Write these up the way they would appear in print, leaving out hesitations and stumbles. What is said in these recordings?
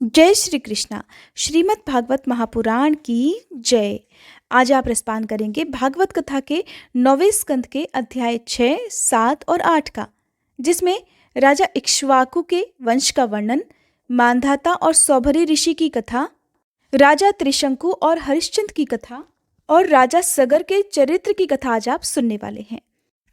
जय श्री कृष्णा। श्रीमद् भागवत महापुराण की जय। आज आप रसपान करेंगे भागवत कथा के 9वें स्कंद के अध्याय 6, 7 और 8 का, जिसमें राजा इक्ष्वाकु के वंश का वर्णन, मांधाता और सौभरी ऋषि की कथा, राजा त्रिशंकु और हरिश्चंद्र की कथा और राजा सगर के चरित्र की कथा आज आप सुनने वाले हैं।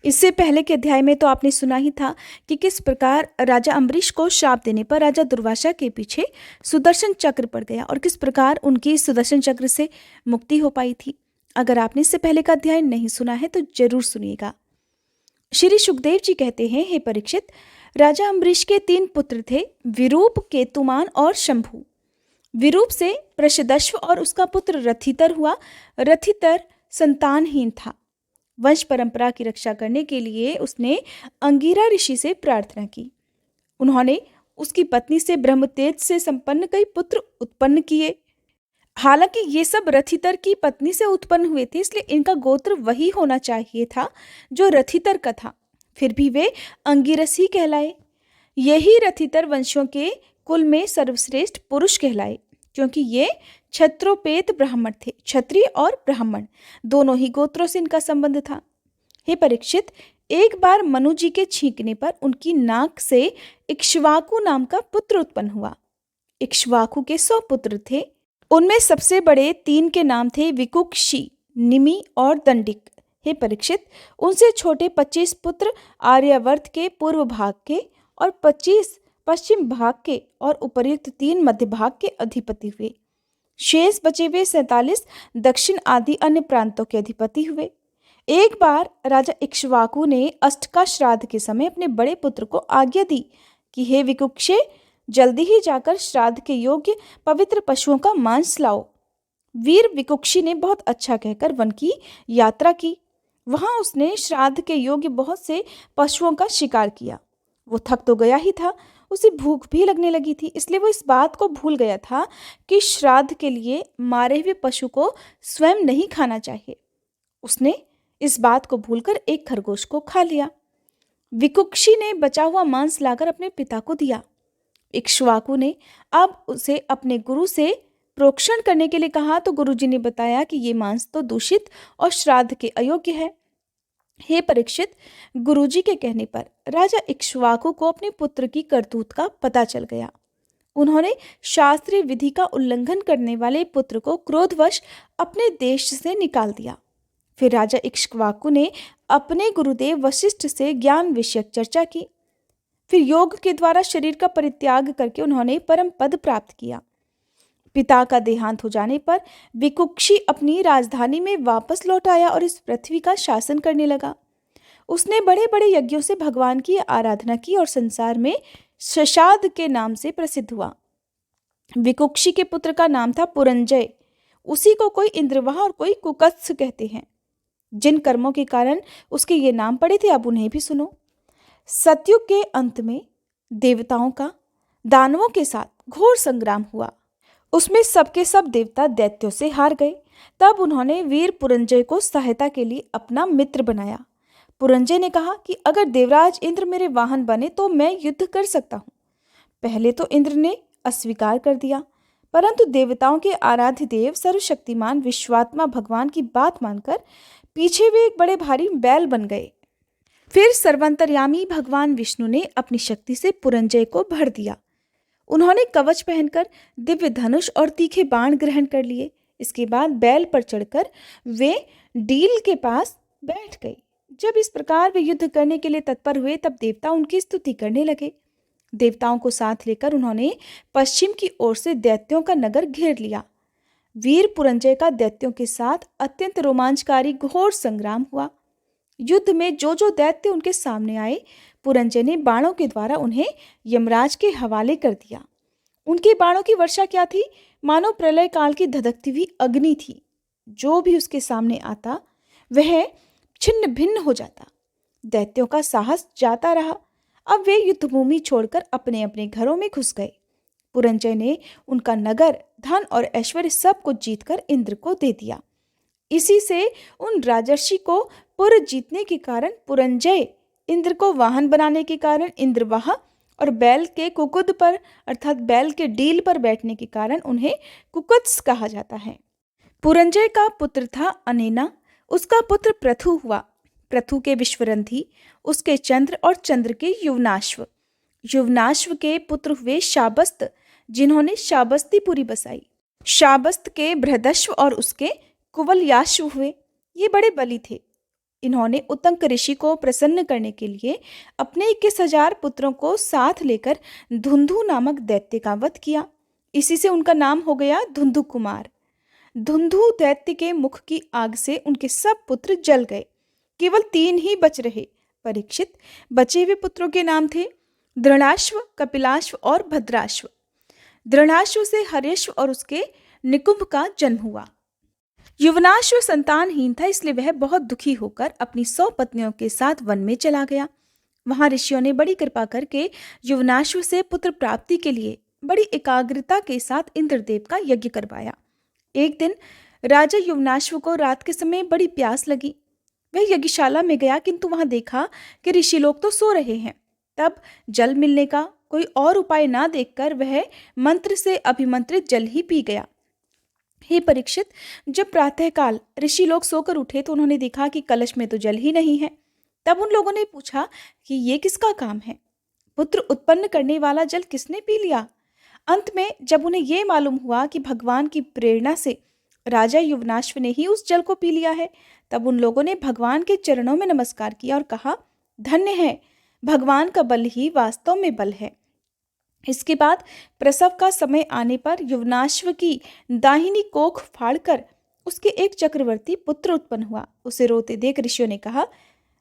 इससे पहले के अध्याय में तो आपने सुना ही था कि किस प्रकार राजा अम्बरीश को श्राप देने पर राजा दुर्वासा के पीछे सुदर्शन चक्र पड़ गया और किस प्रकार उनकी सुदर्शन चक्र से मुक्ति हो पाई थी। अगर आपने इससे पहले का अध्याय नहीं सुना है तो जरूर सुनिएगा। श्री सुखदेव जी कहते हैं, हे परीक्षित, राजा अम्बरीश के 3 पुत्र थे, विरूप, केतुमान और शंभु। विरूप से प्रषदश्व और उसका पुत्र रथितर हुआ। रथितर संतानहीन था। वंश परंपरा की रक्षा करने के लिए उसने अंगिरा ऋषि से प्रार्थना की। उन्होंने उसकी पत्नी से ब्रह्मतेज से संपन्न कई पुत्र उत्पन्न किए। हालांकि ये सब रथितर की पत्नी से उत्पन्न हुए थे, इसलिए इनका गोत्र वही होना चाहिए था जो रथितर का था। फिर भी वे अंगिरस ही कहलाए। यही रथितर वंशों के कुल में सर्वश्रेष्ठ पुरुष कहलाए, क्योंकि ये क्षत्रोपेत ब्राह्मण थे। क्षत्रिय और ब्राह्मण दोनों ही गोत्रों से इनका संबंध था। हे परीक्षित, एक बार मनु जी के छींकने पर उनकी नाक से इक्ष्वाकु नाम का पुत्र उत्पन्न हुआ। इक्ष्वाकु के 100 पुत्र थे। उनमें सबसे बड़े 3 के नाम थे विकुक्षी, निमि और दंडिक। हे परीक्षित, उनसे छोटे 25 पुत्र आर्यावर्त के पूर्व भाग के और 25 पश्चिम भाग के और उपर्युक्त 3 मध्य भाग के अधिपति हुए। शेष बचे हुए 47 दक्षिण आदि अन्य प्रांतों के अधिपति हुए। एक बार राजा इक्ष्वाकु ने अष्टका श्राद्ध के समय अपने बड़े पुत्र को आज्ञा दी कि हे विकुक्षे, जल्दी ही जाकर श्राद्ध के योग्य पवित्र पशुओं का मांस लाओ। वीर विकुक्षी ने बहुत अच्छा कहकर वन की यात्रा की। वहां उसने श्राद्ध के योग्य बहुत से पशुओं का शिकार किया। वो थक तो गया ही था, उसे भूख भी लगने लगी थी, इसलिए वो इस बात को भूल गया था कि श्राद्ध के लिए मारे हुए पशु को स्वयं नहीं खाना चाहिए। उसने इस बात को भूलकर एक खरगोश को खा लिया। विकुक्षी ने बचा हुआ मांस लाकर अपने पिता को दिया। इक्ष्वाकु ने अब उसे अपने गुरु से प्रोक्षण करने के लिए कहा, तो गुरुजी ने बताया कि ये मांस तो दूषित और श्राद्ध के अयोग्य है। हे परीक्षित, गुरुजी के कहने पर राजा इक्ष्वाकु को अपने पुत्र की करतूत का पता चल गया। उन्होंने शास्त्रीय विधि का उल्लंघन करने वाले पुत्र को क्रोधवश अपने देश से निकाल दिया। फिर राजा इक्ष्वाकु ने अपने गुरुदेव वशिष्ठ से ज्ञान विषयक चर्चा की। फिर योग के द्वारा शरीर का परित्याग करके उन्होंने परम पद प्राप्त किया। पिता का देहांत हो जाने पर विकुक्षी अपनी राजधानी में वापस लौट आया और इस पृथ्वी का शासन करने लगा। उसने बड़े बड़े यज्ञों से भगवान की आराधना की और संसार में शशाद के नाम से प्रसिद्ध हुआ। विकुक्षी के पुत्र का नाम था पुरंजय। उसी को कोई इंद्रवाह और कोई कुकत्स कहते हैं। जिन कर्मों के कारण उसके ये नाम पड़े थे, अब उन्हें भी सुनो। सतयुग के अंत में देवताओं का दानवों के साथ घोर संग्राम हुआ। उसमें सबके सब देवता दैत्यों से हार गए। तब उन्होंने वीर पुरंजय को सहायता के लिए अपना मित्र बनाया। पुरंजय ने कहा कि अगर देवराज इंद्र मेरे वाहन बने तो मैं युद्ध कर सकता हूँ। पहले तो इंद्र ने अस्वीकार कर दिया, परंतु देवताओं के आराध्य देव सर्वशक्तिमान विश्वात्मा भगवान की बात मानकर पीछे वे एक बड़े भारी बैल बन गए। फिर सर्वांतर्यामी भगवान विष्णु ने अपनी शक्ति से पुरंजय को भर दिया। उन्होंने कवच पहनकर दिव्य धनुष और तीखे बाण ग्रहण कर लिए। इसके बाद बैल पर चढ़कर वे डील के पास बैठ गए। जब इस प्रकार वे युद्ध करने के लिए तत्पर हुए, तब देवता उनकी स्तुति करने लगे। देवताओं को साथ लेकर उन्होंने पश्चिम की ओर से दैत्यों का नगर घेर लिया। वीर पुरंजय का दैत्यों के साथ अत्यंत रोमांचकारी घोर संग्राम हुआ। युद्ध में जो जो दैत्य उनके सामने आए, पुरंजय ने बाणों के द्वारा उन्हें यमराज के हवाले कर दिया। उनके बाणों की वर्षा क्या थी, मानो प्रलय काल की धधकती हुई अग्नि थी। जो भी उसके सामने आता वह छिन्न भिन्न हो जाता। दैत्यों का साहस जाता रहा। अब वे युद्धभूमि छोड़कर अपने अपने घरों में घुस गए। पुरंजय ने उनका नगर, धन और ऐश्वर्य सब कुछ जीतकर इंद्र को दे दिया। इसी से उन राजर्षि को पुर जीतने के कारण पुरंजय, इंद्र को वाहन बनाने के कारण इंद्रवाह और बैल के कुकुद पर अर्थात बैल के डील पर बैठने के कारण उन्हें कुकुत्स कहा जाता है। पुरंजय का पुत्र था अनेना, उसका पुत्र प्रथु हुआ। प्रथु के विश्वरंधी, उसके चंद्र और चंद्र के युवनाश्व। युवनाश्व के पुत्र हुए शाबस्त, जिन्होंने शाबस्तीपुरी बसाई। शाबस्त के बृहदश्व और उसके कुवलयाश्व हुए। ये बड़े बली थे। इन्होंने उतंक ऋषि को प्रसन्न करने के लिए अपने 21,000 पुत्रों को साथ लेकर धुंधु नामक दैत्य का वध किया। इसी से उनका नाम हो गया धुंधु कुमार। धुंधु दैत्य के मुख की आग से उनके सब पुत्र जल गए, केवल 3 ही बच रहे। परीक्षित, बचे हुए पुत्रों के नाम थे दृढ़ाश्व, कपिलाश्व और भद्राश्व। दृढ़ाश्व से हरेश्व और उसके निकुंभ का जन्म हुआ। युवनाश्व संतानहीन था, इसलिए वह बहुत दुखी होकर अपनी 100 पत्नियों के साथ वन में चला गया। वहां ऋषियों ने बड़ी कृपा करके युवनाश्व से पुत्र प्राप्ति के लिए बड़ी एकाग्रता के साथ इंद्रदेव का यज्ञ करवाया। एक दिन राजा युवनाश्व को रात के समय बड़ी प्यास लगी। वह यज्ञशाला में गया, किंतु वहां देखा कि ऋषि लोग तो सो रहे हैं। तब जल मिलने का कोई और उपाय ना देखकर वह मंत्र से अभिमंत्रित जल ही पी गया। हे परीक्षित, जब प्रातःकाल ऋषि लोग सोकर उठे तो उन्होंने देखा कि कलश में तो जल ही नहीं है। तब उन लोगों ने पूछा कि ये किसका काम है? पुत्र उत्पन्न करने वाला जल किसने पी लिया? अंत में जब उन्हें ये मालूम हुआ कि भगवान की प्रेरणा से राजा युवनाश्व ने ही उस जल को पी लिया है, तब उन लोगों ने भगवान के चरणों में नमस्कार किया और कहा, धन्य है, भगवान का बल ही वास्तव में बल है। इसके बाद प्रसव का समय आने पर युवनाश्व की दाहिनी कोख फाड़कर उसके एक चक्रवर्ती पुत्र उत्पन्न हुआ। उसे रोते देख ऋषियों ने कहा,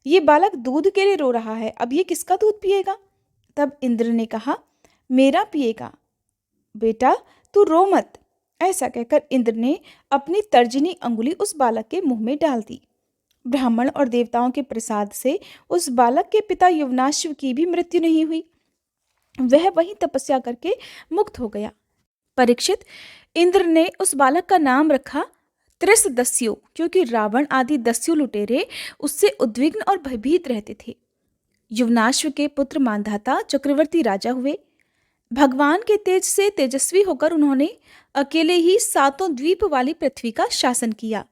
ये बालक दूध के लिए रो रहा है, अब ये किसका दूध पिएगा? तब इंद्र ने कहा, मेरा पिएगा। बेटा तू रो मत। ऐसा कहकर इंद्र ने अपनी तर्जनी अंगुली उस बालक के मुंह में डाल दी। ब्राह्मण और देवताओं के प्रसाद से उस बालक के पिता युवनाश्व की भी मृत्यु नहीं हुई। वह वहीं तपस्या करके मुक्त हो गया। परीक्षित, इंद्र ने उस बालक का नाम रखा त्रिसदस्यु, क्योंकि रावण आदि दस्यु लुटेरे उससे उद्विग्न और भयभीत रहते थे। युवनाश्व के पुत्र मांधाता चक्रवर्ती राजा हुए। भगवान के तेज से तेजस्वी होकर उन्होंने अकेले ही 7 द्वीप वाली पृथ्वी का शासन किया।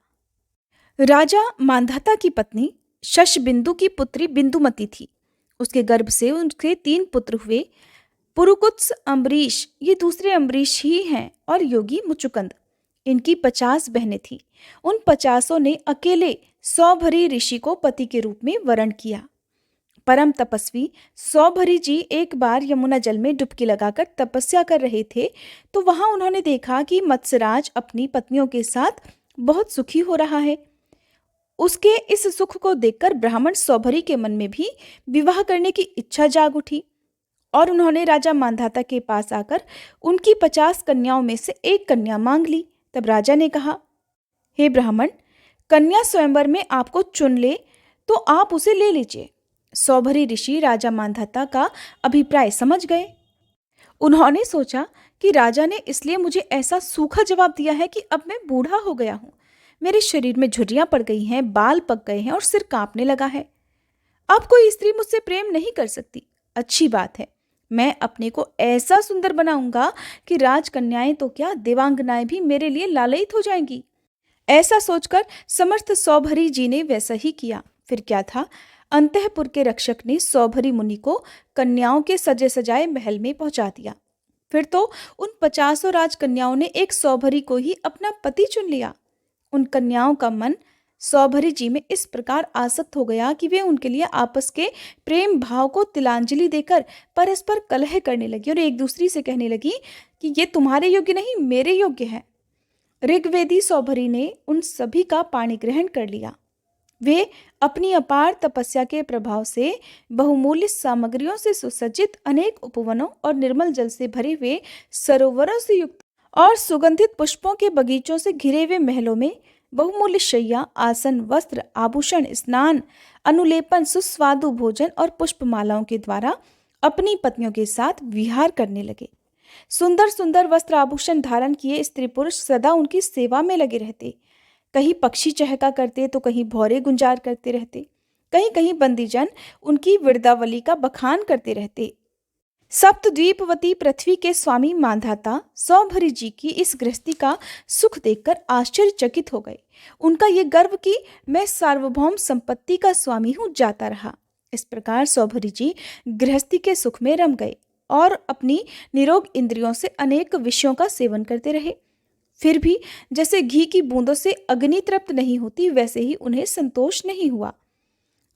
राजा मांधाता की पत्नी शशबिंदु की पुत्री बिंदुमती थी। उसके गर्भ से उनके 3 पुत्र हुए, पुरुकुत्स, अम्बरीश, ये दूसरे अम्बरीश ही हैं, और योगी मुचुकंद। इनकी 50 बहनें थीं। उन 50 ने अकेले सौभरी ऋषि को पति के रूप में वरण किया। परम तपस्वी सौभरी जी एक बार यमुना जल में डुबकी लगाकर तपस्या कर रहे थे, तो वहां उन्होंने देखा कि मत्स्यराज अपनी पत्नियों के साथ बहुत सुखी हो रहा है। उसके इस सुख को देखकर ब्राह्मण सौभरी के मन में भी विवाह करने की इच्छा जाग उठी, और उन्होंने राजा मांधाता के पास आकर उनकी 50 कन्याओं में से एक कन्या मांग ली। तब राजा ने कहा, हे ब्राह्मण, कन्या स्वयंवर में आपको चुन ले तो आप उसे ले लीजिए। सौभरी ऋषि राजा मांधाता का अभिप्राय समझ गए। उन्होंने सोचा कि राजा ने इसलिए मुझे ऐसा सूखा जवाब दिया है कि अब मैं बूढ़ा हो गया हूँ, मेरे शरीर में झुर्रियां पड़ गई हैं, बाल पक गए हैं और सिर कांपने लगा है। अब कोई स्त्री मुझसे प्रेम नहीं कर सकती। अच्छी बात है, मैं अपने को ऐसा सुंदर बनाऊंगा कि राजकन्याएं तो क्या, देवांगनाएं भी मेरे लिए लालयित हो जाएंगी। ऐसा सोचकर समर्थ सौभरी जी ने वैसा ही किया। फिर क्या था, अंतःपुर के रक्षक ने सौभरी मुनि को कन्याओं के सजे सजाए महल में पहुंचा दिया। फिर तो उन 50 राजकन्याओं ने एक सौभरी को ही अपना पति चुन लिया। उन कन्याओं का मन सौभरी जी में इस प्रकार आसक्त हो गया कि वे उनके लिए आपस के प्रेम भाव को तिलांजलि देकर परस्पर कलह करने लगी और एक दूसरी से कहने लगी कि ये तुम्हारे योग्य नहीं, मेरे योग्य है। ऋग्वेदी सौभरी ने उन सभी का पाणी ग्रहण कर लिया। वे अपनी अपार तपस्या के प्रभाव से बहुमूल्य सामग्रियों से सुसज्जित अनेक उपवनों और निर्मल जल से भरे हुए सरोवरों से युक्त और सुगंधित पुष्पों के बगीचों से घिरे हुए महलों में बहुमूल्य शैया, आसन, वस्त्र, आभूषण, स्नान, अनुलेपन, सुस्वादु भोजन और पुष्पमालाओं के द्वारा अपनी पत्नियों के साथ विहार करने लगे। सुंदर सुंदर वस्त्र आभूषण धारण किए स्त्री पुरुष सदा उनकी सेवा में लगे रहते। कहीं पक्षी चहका करते तो कहीं भौरे गुंजार करते रहते। कहीं कहीं बंदीजन उनकी विरदावली का बखान करते रहते। सप्तद्वीपवती पृथ्वी के स्वामी मांधाता सौभरी जी की इस गृहस्थी का सुख देखकर आश्चर्यचकित हो गए। उनका ये गर्व कि मैं सार्वभौम संपत्ति का स्वामी हूँ जाता रहा। इस प्रकार सौभरी जी गृहस्थी के सुख में रम गए और अपनी निरोग इंद्रियों से अनेक विषयों का सेवन करते रहे। फिर भी जैसे घी की बूंदों से अग्नि तृप्त नहीं होती, वैसे ही उन्हें संतोष नहीं हुआ।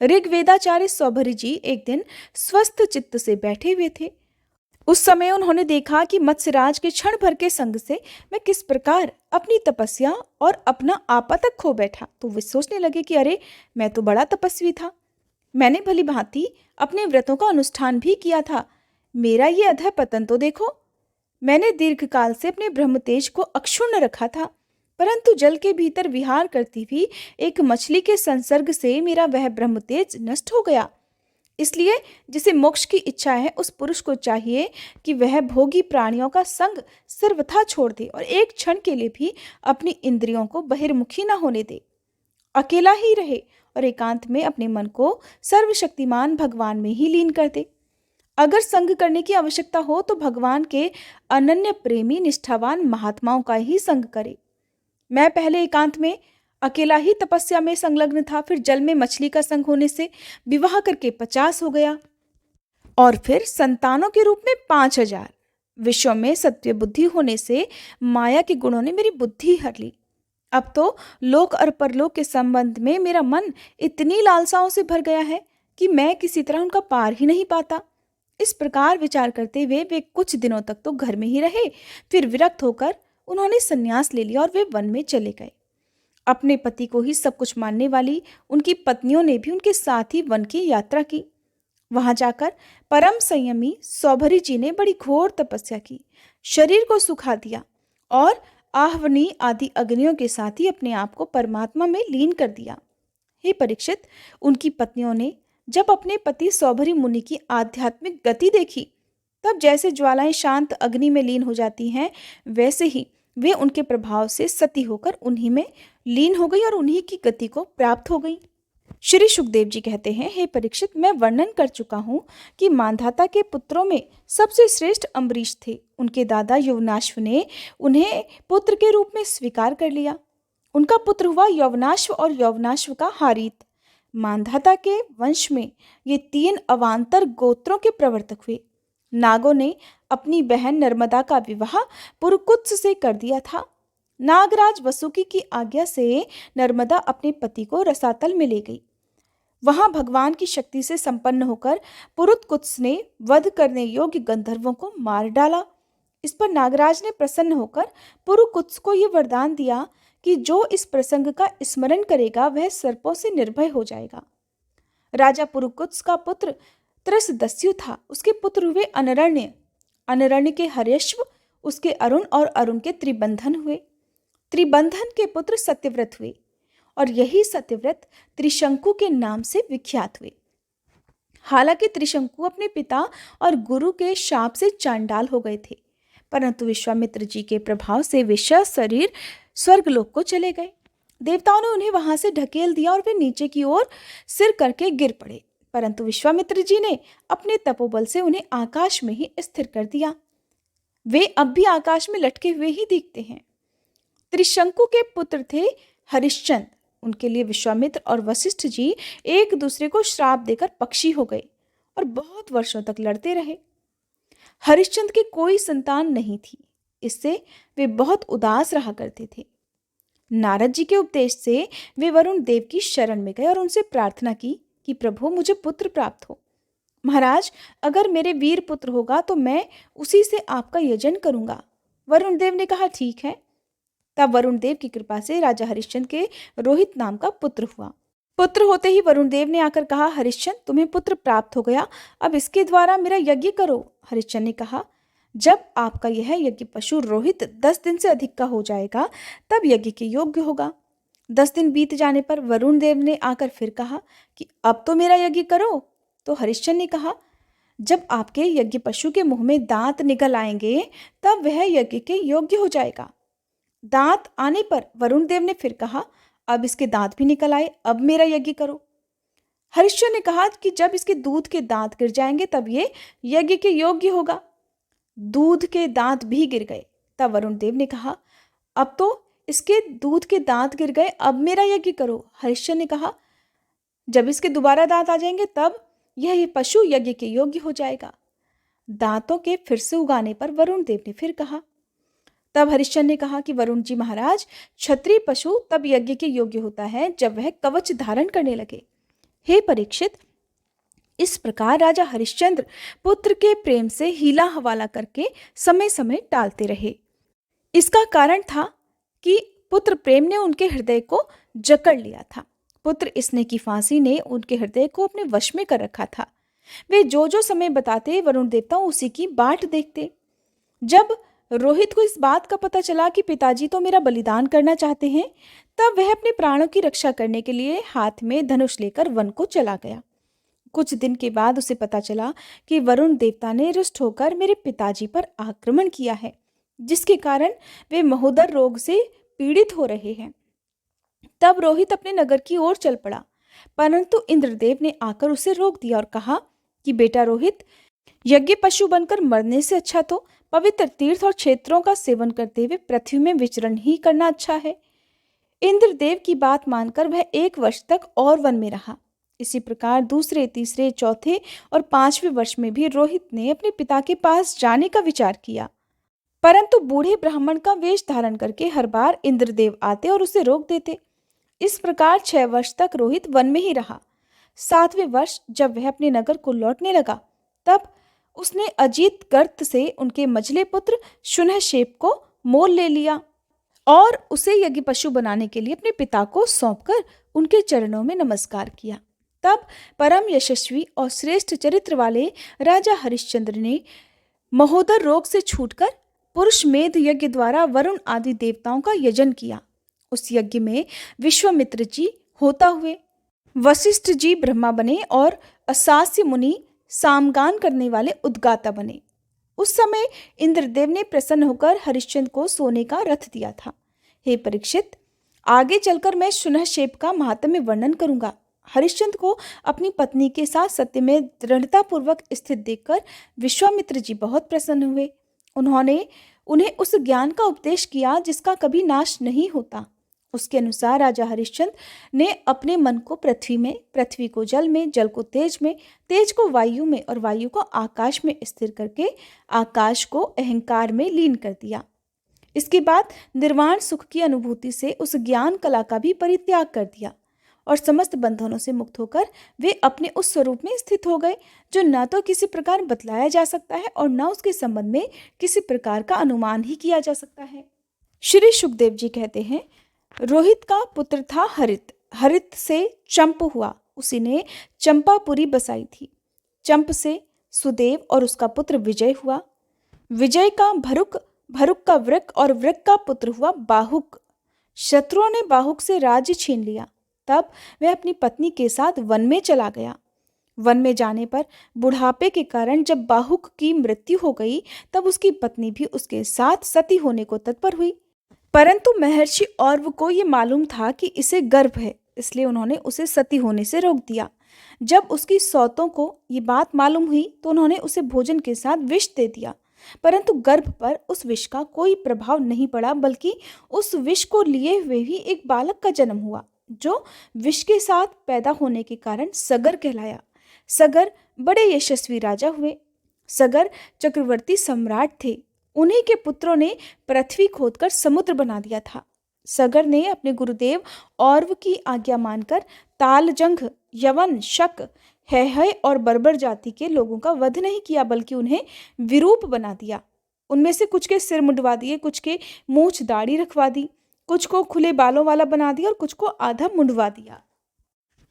ऋग्वेदाचार्य सौभरी जी एक दिन स्वस्थ चित्त से बैठे हुए थे। उस समय उन्होंने देखा कि मत्स्यराज के क्षण भर के संग से मैं किस प्रकार अपनी तपस्या और अपना आपा तक खो बैठा। तो वे सोचने लगे कि अरे, मैं तो बड़ा तपस्वी था, मैंने भली भांति अपने व्रतों का अनुष्ठान भी किया था, मेरा ये अधः पतन तो देखो। मैंने दीर्घ काल से अपने ब्रह्म तेज को अक्षुण्ण रखा था, परंतु जल के भीतर विहार करती हुई एक मछली के संसर्ग से मेरा वह ब्रह्म तेज नष्ट हो गया। इसलिए जिसे मोक्ष की इच्छा है, उस पुरुष को चाहिए कि वह भोगी प्राणियों का संग सर्वथा छोड़ दे और एक क्षण के लिए भी अपनी इंद्रियों को बहिर्मुखी न होने दे, अकेला ही रहे और एकांत में अपने मन को सर्वशक्तिमान भगवान में ही लीन कर दे। अगर संग करने की आवश्यकता हो तो भगवान के अनन्य प्रेमी निष्ठावान महात्माओं का ही संग करे। मैं पहले एकांत में अकेला ही तपस्या में संलग्न था, फिर जल में मछली का संग होने से विवाह करके 50 हो गया और फिर संतानों के रूप में 5,000। विश्व में सत्य बुद्धि होने से माया के गुणों ने मेरी बुद्धि हर ली। अब तो लोक और परलोक के संबंध में मेरा मन इतनी लालसाओं से भर गया है कि मैं किसी तरह उनका पार ही नहीं पाता। इस प्रकार विचार करते हुए वे कुछ दिनों तक तो घर में ही रहे, फिर विरक्त होकर उन्होंने संन्यास ले लिया और वे वन में चले गए। अपने पति को ही सब कुछ मानने वाली उनकी पत्नियों ने भी उनके साथ ही वन की यात्रा की। वहां जाकर परम संयमी सौभरी जी ने बड़ी घोर तपस्या की, शरीर को सुखा दिया और आहवनी आदि अग्नियों के साथ ही अपने आप को परमात्मा में लीन कर दिया। हे परीक्षित, उनकी पत्नियों ने जब अपने पति सौभरी मुनि की आध्यात्मिक गति देखी, तब जैसे ज्वालाएं शांत अग्नि में लीन हो जाती हैं, वैसे ही वे उनके प्रभाव से सती होकर उन्हीं में लीन हो गई और उन्हीं की गति को प्राप्त हो गई। श्री सुखदेव जी कहते हैं, हे परीक्षित, मैं वर्णन कर चुका हूँ कि मांधाता के पुत्रों में सबसे श्रेष्ठ अम्बरीश थे। उनके दादा यवनाश्व ने उन्हें पुत्र के रूप में स्वीकार कर लिया। उनका पुत्र हुआ यवनाश्व और यवनाश्व का हारीत। मांधाता के वंश में ये 3 अवान्तर गोत्रों के प्रवर्तक हुए। नागों ने अपनी बहन नर्मदा का विवाह पुरुकुत्स से कर दिया था। नागराज वसुकी की आज्ञा से नर्मदा अपने पति को रसातल में ले गई। वहां भगवान की शक्ति से संपन्न होकर पुरुकुत्स ने वध करने योग्य गंधर्वों को मार डाला। इस पर नागराज ने प्रसन्न होकर पुरुकुत्स को यह वरदान दिया कि जो इस प्रसंग का स्मरण करेगा वह सर्पों से निर्भय हो जाएगा। राजा पुरुकुत्स का पुत्र त्रसदस्यु था। उसके पुत्र हुए अनरण्य, अनरण्य के हर्यश्व, उसके अरुण और अरुण के त्रिबंधन हुए। त्रिबंधन के पुत्र सत्यव्रत हुए और यही सत्यव्रत त्रिशंकु के नाम से विख्यात हुए। हालांकि त्रिशंकु अपने पिता और गुरु के शाप से चांडाल हो गए थे, परंतु विश्वामित्र जी के प्रभाव से वे शरीर स्वर्गलोक को चले गए। देवताओं ने उन्हें वहां से ढकेल दिया और वे नीचे की ओर सिर करके गिर पड़े, परंतु विश्वामित्र जी ने अपने तपोबल से उन्हें आकाश में ही स्थिर कर दिया। वे अब भी आकाश में लटके हुए ही दिखते हैं। त्रिशंकु के पुत्र थे हरिश्चंद्र। उनके लिए विश्वामित्र और वशिष्ठ जी एक दूसरे को श्राप देकर पक्षी हो गए और बहुत वर्षों तक लड़ते रहे। हरिश्चंद्र की कोई संतान नहीं थी, इससे वे बहुत उदास रहा करते थे। नारद जी के उपदेश से वे वरुण देव की शरण में गए और उनसे प्रार्थना की कि प्रभु, मुझे पुत्र प्राप्त हो। महाराज, अगर मेरे वीर पुत्र होगा तो मैं उसी से आपका यजन करूंगा। वरुण देव ने कहा, ठीक है। तब वरुण देव की कृपा से राजा हरिश्चंद्र के रोहित नाम का पुत्र हुआ। पुत्र होते ही वरुण देव ने आकर कहा, हरिश्चंद्र, तुम्हें पुत्र प्राप्त हो गया, अब इसके द्वारा मेरा यज्ञ करो। हरिश्चंद्र ने कहा, जब आपका यह यज्ञ पशु रोहित 10 दिन से अधिक का हो जाएगा, तब यज्ञ के योग्य होगा। 10 दिन बीत जाने पर वरुण देव ने आकर फिर कहा कि अब तो मेरा यज्ञ करो। तो हरिश्चंद्र ने कहा, जब आपके यज्ञ पशु के मुंह में दांत निकल आएंगे, तब वह यज्ञ के योग्य हो जाएगा। दांत आने पर वरुण देव ने फिर कहा, अब इसके दांत भी निकल आए, अब मेरा यज्ञ करो। हरिश्चंद्र ने कहा कि जब इसके दूध के दांत गिर जाएंगे तब ये यज्ञ के योग्य होगा। दूध के दांत भी गिर गए। तब वरुण देव ने कहा, अब तो इसके दूध के दांत गिर गए, अब मेरा यज्ञ करो। हरिश्चंद्र ने कहा, जब इसके दोबारा दांत आ जाएंगे तब यह पशु यज्ञ के योग्य हो जाएगा। दांतों के फिर से उगाने पर वरुण देव ने फिर कहा। तब हरिश्चंद्र ने कहा कि वरुण जी महाराज, क्षत्रिय पशु तब यज्ञ के योग्य होता है जब वह कवच धारण करने लगे। हे परीक्षित, इस प्रकार राजा हरिश्चंद्र पुत्र के प्रेम से हीला हवाला करके समय समय टालते रहे। इसका कारण था कि पुत्र प्रेम ने उनके हृदय को जकड़ लिया था। पुत्र स्नेह की फांसी ने उनके हृदय को अपने वश में कर रखा था। वे जो जो समय बताते वरुण देवता उसी की बाट देखते। जब रोहित को इस बात का पता चला कि पिताजी तो मेरा बलिदान करना चाहते हैं, तब वह अपने प्राणों की रक्षा करने के लिए हाथ में धनुष लेकर वन को चला गया। कुछ दिन के बाद उसे पता चला कि वरुण देवता ने रुष्ट होकर मेरे पिताजी पर आक्रमण किया है, जिसके कारण वे महोदर रोग से पीड़ित हो रहे हैं। तब रोहित अपने नगर की ओर चल पड़ा, परंतु इंद्रदेव ने आकर उसे रोक दिया और कहा कि बेटा रोहित, यज्ञ पशु बनकर मरने से अच्छा तो पवित्र तीर्थ और क्षेत्रों का सेवन करते हुए पृथ्वी में विचरण ही करना अच्छा है। इंद्रदेव की बात मानकर वह 1 वर्ष तक और वन में रहा। इसी प्रकार दूसरे, तीसरे, चौथे और 5वें वर्ष में भी रोहित ने अपने पिता के पास जाने का विचार किया, परंतु बूढ़े ब्राह्मण का वेश धारण करके हर बार इंद्रदेव आते और उसे रोक देते। इस प्रकार 6 वर्ष तक रोहित वन में ही रहा। 7वें वर्ष जब वह अपने नगर को लौटने लगा, तब उसने अजीत गर्त से उनके मझले पुत्र शुनहशेप को मोल ले लिया और उसे यज्ञ पशु बनाने के लिए अपने पिता को सौंपकर उनके चरणों में नमस्कार किया। तब परम यशस्वी और श्रेष्ठ चरित्र वाले राजा हरिश्चंद्र ने महोदर रोग से छूटकर पुरुषमेध यज्ञ द्वारा वरुण आदि देवताओं का यजन किया। उस यज्ञ में विश्वामित्र जी होता हुए, वशिष्ठ जी ब्रह्मा बने और असास्य मुनि सामगान करने वाले उद्गाता बने। उस समय इंद्रदेव ने प्रसन्न होकर हरिश्चंद्र को सोने का रथ दिया था। हे परीक्षित, आगे चलकर मैं शुनहशेप का महात्म्य वर्णन करूंगा। हरिश्चंद्र को अपनी पत्नी के साथ सत्य में दृढ़तापूर्वक स्थित देखकर विश्वामित्र जी बहुत प्रसन्न हुए। उन्होंने उन्हें उस ज्ञान का उपदेश किया जिसका कभी नाश नहीं होता। उसके अनुसार राजा हरिश्चंद्र ने अपने मन को पृथ्वी में, पृथ्वी को जल में, जल को तेज में, तेज को वायु में और वायु को आकाश में स्थिर करके आकाश को अहंकार में लीन कर दिया। इसके बाद निर्वाण सुख की अनुभूति से उस ज्ञान कला का भी परित्याग कर दिया और समस्त बंधनों से मुक्त होकर वे अपने उस स्वरूप में स्थित हो गए जो न तो किसी प्रकार बतलाया जा सकता है और न उसके संबंध में किसी प्रकार का अनुमान ही किया जा सकता है। श्री सुखदेव जी कहते हैं, रोहित का पुत्र था हरित, हरित से चंप हुआ, उसी ने चंपापुरी बसाई थी। चंप से सुदेव और उसका पुत्र विजय हुआ। विजय का भरुक, भरुक का वृक और वृक का पुत्र हुआ बाहुक। शत्रुओं ने बाहुक से राज्य छीन लिया। तब वह अपनी पत्नी के साथ वन में चला गया। वन में जाने पर बुढ़ापे के कारण जब बाहुक की मृत्यु हो गई, तब उसकी पत्नी भी उसके साथ सती होने को तत्पर हुई, परंतु महर्षि औरव को ये मालूम था कि इसे गर्भ है, इसलिए उन्होंने उसे सती होने से रोक दिया। जब उसकी सौतों को ये बात मालूम हुई तो उन्होंने उसे भोजन के साथ विष दे दिया, परंतु गर्भ पर उस विष का कोई प्रभाव नहीं पड़ा, बल्कि उस विष को लिए हुए ही एक बालक का जन्म हुआ, जो विष के साथ पैदा होने के कारण सगर कहलाया। सगर बड़े यशस्वी राजा हुए। सगर चक्रवर्ती सम्राट थे। उन्हीं के पुत्रों ने पृथ्वी खोदकर समुद्र बना दिया था। सगर ने अपने गुरुदेव औरव की आज्ञा मानकर तालजंग, यवन, शक, है और बर्बर जाति के लोगों का वध नहीं किया, बल्कि उन्हें विरूप बना दिया। उनमें से कुछ के सिर मुंडवा दिए, कुछ के मूछ दाढ़ी रखवा दी, कुछ को खुले बालों वाला बना दिया और कुछ को आधा मुंडवा दिया।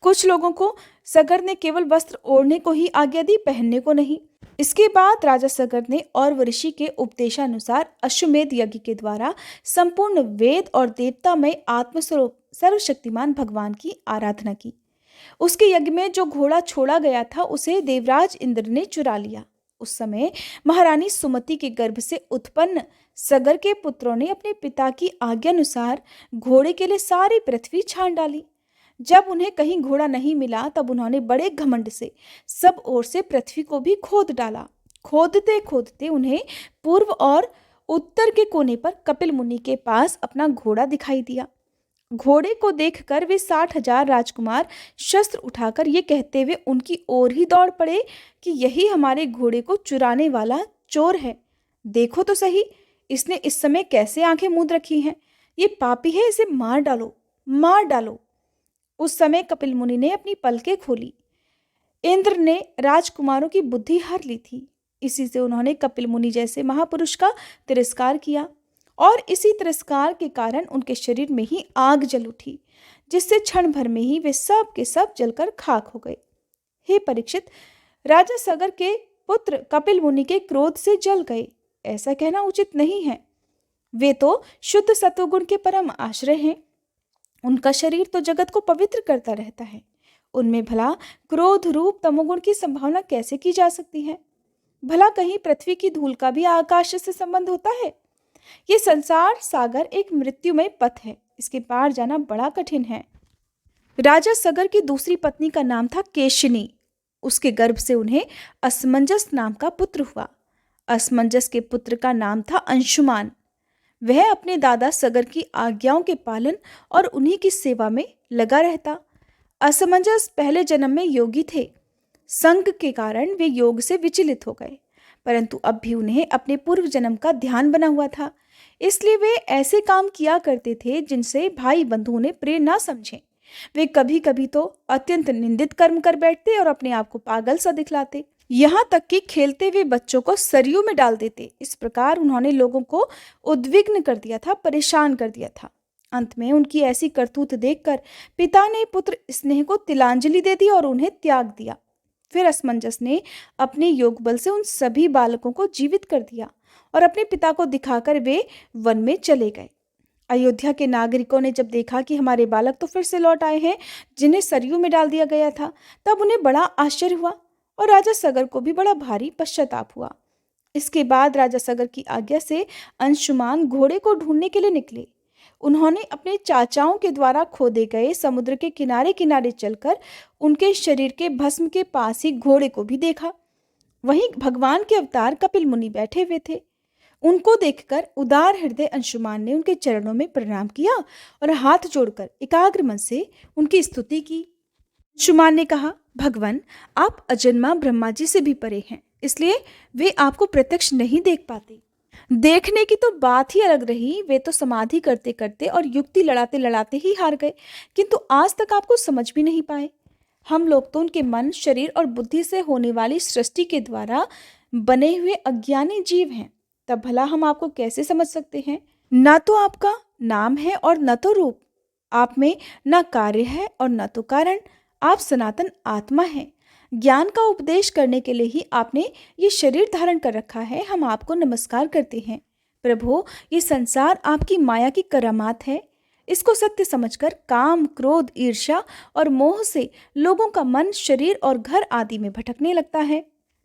कुछ लोगों को सगर ने केवल वस्त्र ओढ़ने को ही आज्ञा दी, पहनने को नहीं। इसके बाद राजा सगर ने और ऋषि के उपदेशानुसार अश्वमेध यज्ञ के द्वारा संपूर्ण वेद और देवतामय आत्मस्वरूप सर्वशक्तिमान भगवान की आराधना की। उसके यज्ञ में जो घोड़ा छोड़ा गया था उसे देवराज इंद्र ने चुरा लिया। उस समय महारानी सुमति के गर्भ से उत्पन्न सगर के पुत्रों ने अपने पिता की आज्ञानुसार घोड़े के लिए सारी पृथ्वी छान डाली। जब उन्हें कहीं घोड़ा नहीं मिला तब उन्होंने बड़े घमंड से सब ओर से पृथ्वी को भी खोद डाला। खोदते खोदते उन्हें पूर्व और उत्तर के कोने पर कपिल मुनि के पास अपना घोड़ा दिखाई दिया। घोड़े को देखकर वे 60,000 राजकुमार शस्त्र उठाकर ये कहते हुए उनकी ओर ही दौड़ पड़े कि यही हमारे घोड़े को चुराने वाला चोर है। देखो तो सही, इसने इस समय कैसे आंखें मूंद रखी हैं। ये पापी है, इसे मार डालो, मार डालो। उस समय कपिल मुनि ने अपनी पलकें खोली। इंद्र ने राजकुमारों की बुद्धि हर ली थी। इसी से उन्होंने कपिल मुनि जैसे महापुरुष का तिरस्कार किया और इसी तिरस्कार के कारण उनके शरीर में ही आग जल उठी, जिससे क्षण भर में ही वे सब के सब जलकर खाक हो गए। हे परीक्षित, राजा सगर के पुत्र कपिल मुनि के क्रोध से जल गए, ऐसा कहना उचित नहीं है। वे तो शुद्ध सत्वगुण के परम आश्रय हैं। उनका शरीर तो जगत को पवित्र करता रहता है। उनमें भला क्रोध रूप तमोगुण की संभावना कैसे की जा सकती है? भला कहीं पृथ्वी की धूल का भी आकाश से संबंध होता है? ये संसार सागर एक मृत्युमय पथ है, इसके पार जाना बड़ा कठिन है। राजा सगर की दूसरी पत्नी का नाम था केशिनी। उसके गर्भ से उन्हें असमंजस नाम का पुत्र हुआ। असमंजस के पुत्र का नाम था अंशुमान। वह अपने दादा सगर की आज्ञाओं के पालन और उन्हीं की सेवा में लगा रहता। असमंजस पहले जन्म में योगी थे। संग के कारण वे योग से विचलित हो गए, परंतु अब भी उन्हें अपने पूर्व जन्म का ध्यान बना हुआ था। इसलिए वे ऐसे काम किया करते थे जिनसे भाई बंधु उन्हें प्रिय ना समझें। वे कभी कभी तो अत्यंत निंदित कर्म कर बैठते और अपने आप को पागल सा दिखलाते। यहाँ तक कि खेलते हुए बच्चों को सरयू में डाल देते। इस प्रकार उन्होंने लोगों को उद्विग्न कर दिया था, परेशान कर दिया था। अंत में उनकी ऐसी करतूत देखकर पिता ने पुत्र स्नेह को तिलांजलि दे दी और उन्हें त्याग दिया। फिर असमंजस ने अपने योग बल से उन सभी बालकों को जीवित कर दिया और अपने पिता को दिखाकर वे वन में चले गए। अयोध्या के नागरिकों ने जब देखा कि हमारे बालक तो फिर से लौट आए हैं जिन्हें सरयू में डाल दिया गया था, तब उन्हें बड़ा आश्चर्य हुआ और राजा सगर को भी बड़ा भारी पश्चाताप हुआ। इसके बाद राजा सगर की आज्ञा से अंशुमान घोड़े को ढूंढने के लिए निकले। उन्होंने अपने चाचाओं के द्वारा खोदे गए समुद्र के किनारे किनारे चलकर उनके शरीर के भस्म के पास ही घोड़े को भी देखा। वहीं भगवान के अवतार कपिल मुनि बैठे हुए थे। उनको देखकर उदार हृदय अंशुमान ने उनके चरणों में प्रणाम किया और हाथ जोड़कर एकाग्र मन से उनकी स्तुति की। अंशुमान ने कहा, भगवान, आप अजन्मा ब्रह्मा जी से भी परे हैं, इसलिए वे आपको प्रत्यक्ष नहीं देख पाते। देखने की तो बात ही अलग रही, वे तो समाधि करते करते और युक्ति लड़ाते लड़ाते ही हार गए, किंतु आज तक आपको समझ भी नहीं पाए। हम लोग तो उनके मन, शरीर और बुद्धि से होने वाली सृष्टि के द्वारा बने हुए अज्ञानी जीव हैं, तब भला हम आपको कैसे समझ सकते हैं? ना तो आपका नाम है और न तो रूप। आप में न कार्य है और न तो कारण। आप सनातन आत्मा हैं। ज्ञान का उपदेश करने के लिए ही आपने ये शरीर धारण कर रखा है। हम आपको नमस्कार करते हैं। प्रभु, ये संसार आपकी माया की करामात है। इसको सत्य समझकर काम, क्रोध, ईर्ष्या और मोह से लोगों का मन, शरीर और घर आदि में भटकने लगता है।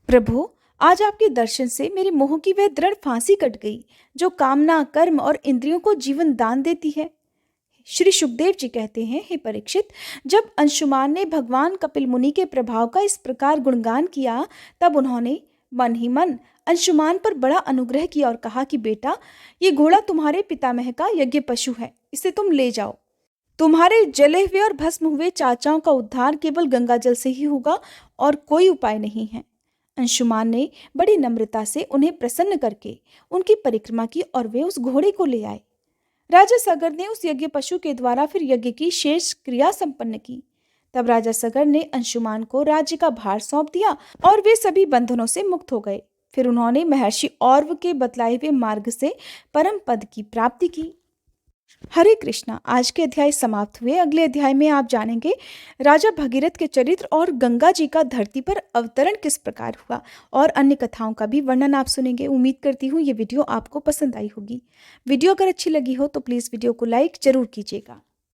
प्रभु, आज आपके दर्शन से मेरे मोह की वह दृढ़ फांसी कट गई जो कामना, कर्म और इंद्रियों को जीवन दान देती है। श्री सुखदेव जी कहते हैं, हे परीक्षित, जब अंशुमान ने भगवान कपिल मुनि के प्रभाव का इस प्रकार गुणगान किया, तब उन्होंने मन ही मन अंशुमान पर बड़ा अनुग्रह किया और कहा कि बेटा, ये घोड़ा तुम्हारे पितामह का यज्ञ पशु है, इसे तुम ले जाओ। तुम्हारे जले हुए और भस्म हुए चाचाओं का उद्धार केवल गंगा जल से ही होगा और कोई उपाय नहीं है। अंशुमान ने बड़ी नम्रता से उन्हें प्रसन्न करके उनकी परिक्रमा की और वे उस घोड़े को ले आए। राजा सगर ने उस यज्ञ पशु के द्वारा फिर यज्ञ की शेष क्रिया संपन्न की। तब राजा सगर ने अंशुमान को राज्य का भार सौंप दिया और वे सभी बंधनों से मुक्त हो गए। फिर उन्होंने महर्षि औरव के बतलाए हुए मार्ग से परम पद की प्राप्ति की। हरे कृष्णा। आज के अध्याय समाप्त हुए। अगले अध्याय में आप जानेंगे राजा भगीरथ के चरित्र और गंगा जी का धरती पर अवतरण किस प्रकार हुआ और अन्य कथाओं का भी वर्णन आप सुनेंगे। उम्मीद करती हूँ ये वीडियो आपको पसंद आई होगी। वीडियो अगर अच्छी लगी हो तो प्लीज़ वीडियो को लाइक जरूर कीजिएगा।